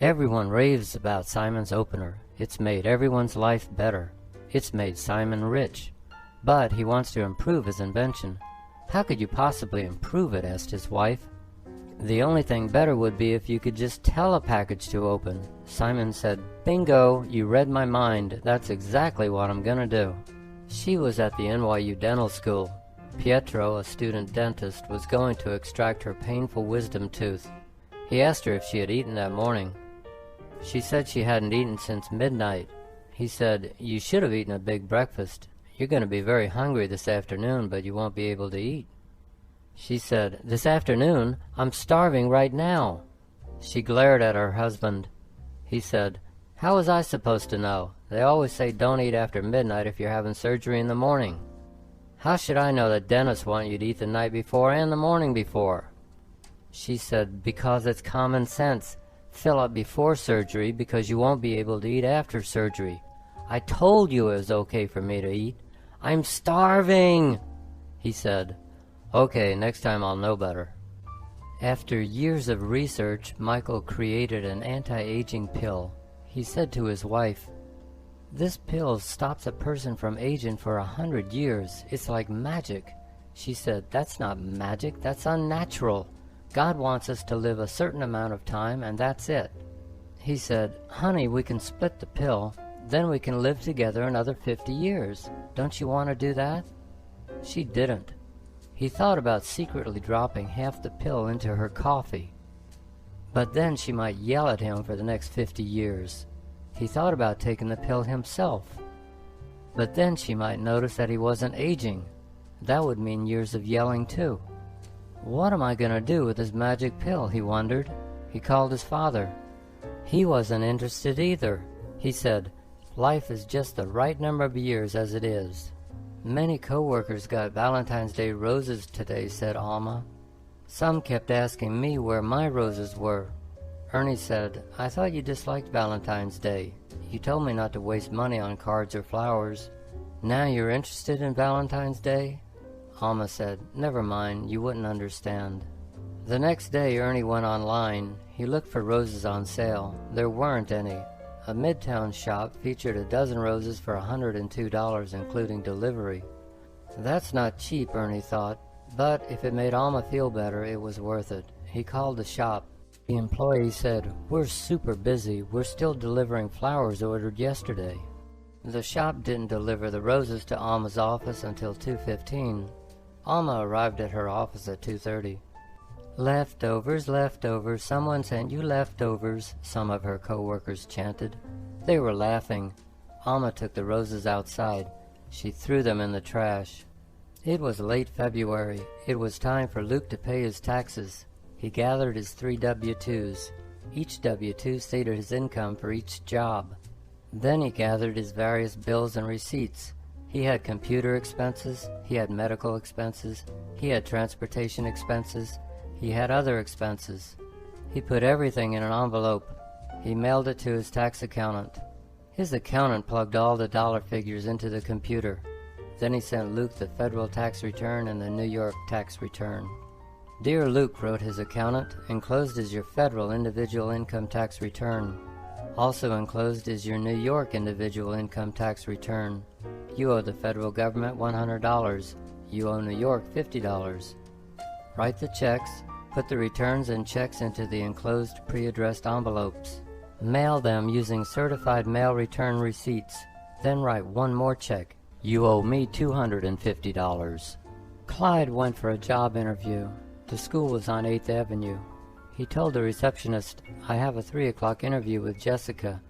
Everyone raves about Simon's opener. It's made everyone's life better. It's made Simon rich. But he wants to improve his invention. How could you possibly improve it? Asked his wife. The only thing better would be if you could just tell a package to open. Simon said, Bingo, you read my mind. That's exactly what I'm gonna do. She was at the NYU dental school. Pietro, a student dentist, was going to extract her painful wisdom tooth. He asked her if she had eaten that morning. She said she hadn't eaten since midnight. He said, You should have eaten a big breakfast. You're going to be very hungry this afternoon, but you won't be able to eat. She said, This afternoon? I'm starving right now. She glared at her husband. He said, How was I supposed to know? They always say don't eat after midnight if you're having surgery in the morning. How should I know that dentists want you to eat the night before and the morning before? She said, Because it's common sense. Fill up before surgery because you won't be able to eat after surgery. I told you it was okay for me to eat. I'm starving, he said. Okay, next time I'll know better. After years of research, Michael created an anti-aging pill. He said to his wife, This pill stops a person from aging for 100 years. It's like magic. She said, That's not magic, that's unnatural. God wants us to live a certain amount of time, and that's it. He said, Honey, we can split the pill, then we can live together another 50 years. Don't you want to do that? She didn't. He thought about secretly dropping half the pill into her coffee. But then she might yell at him for the next 50 years. He thought about taking the pill himself. But then she might notice that he wasn't aging. That would mean years of yelling too. What am I going to do with this magic pill, he wondered. He called his father. He wasn't interested either. He said, Life is just the right number of years as it is. Many co-workers got Valentine's Day roses today, said Alma. Some kept asking me where my roses were. Ernie said, I thought you disliked Valentine's Day. You told me not to waste money on cards or flowers. Now you're interested in Valentine's Day? Alma said, Never mind, you wouldn't understand. The next day Ernie went online. He looked for roses on sale. There weren't any. A Midtown shop featured a dozen roses for $102, including delivery. That's not cheap, Ernie thought, but if it made Alma feel better, it was worth it. He called the shop. The employee said, We're super busy. We're still delivering flowers ordered yesterday. The shop didn't deliver the roses to Alma's office until 2:15. Alma arrived at her office at 2:30. Leftovers, leftovers, someone sent you leftovers, some of her co-workers chanted. They were laughing. Alma took the roses outside. She threw them in the trash. It was late February. It was time for Luke to pay his taxes. He gathered his 3 W-2s. Each W-2 stated his income for each job. Then he gathered his various bills and receipts. He had computer expenses, he had medical expenses, he had transportation expenses, he had other expenses. He put everything in an envelope. He mailed it to his tax accountant. His accountant plugged all the dollar figures into the computer. Then he sent Luke the federal tax return and the New York tax return. Dear Luke, wrote his accountant, enclosed is your federal individual income tax return. Also enclosed is your New York individual income tax return. You owe the federal government $100. You owe New York $50. Write the checks, put the returns and checks into the enclosed pre-addressed envelopes. Mail them using certified mail return receipts. Then write one more check. You owe me $250. Clyde went for a job interview. The school was on 8th Avenue. He told the receptionist, I have a 3 o'clock interview with Jessica.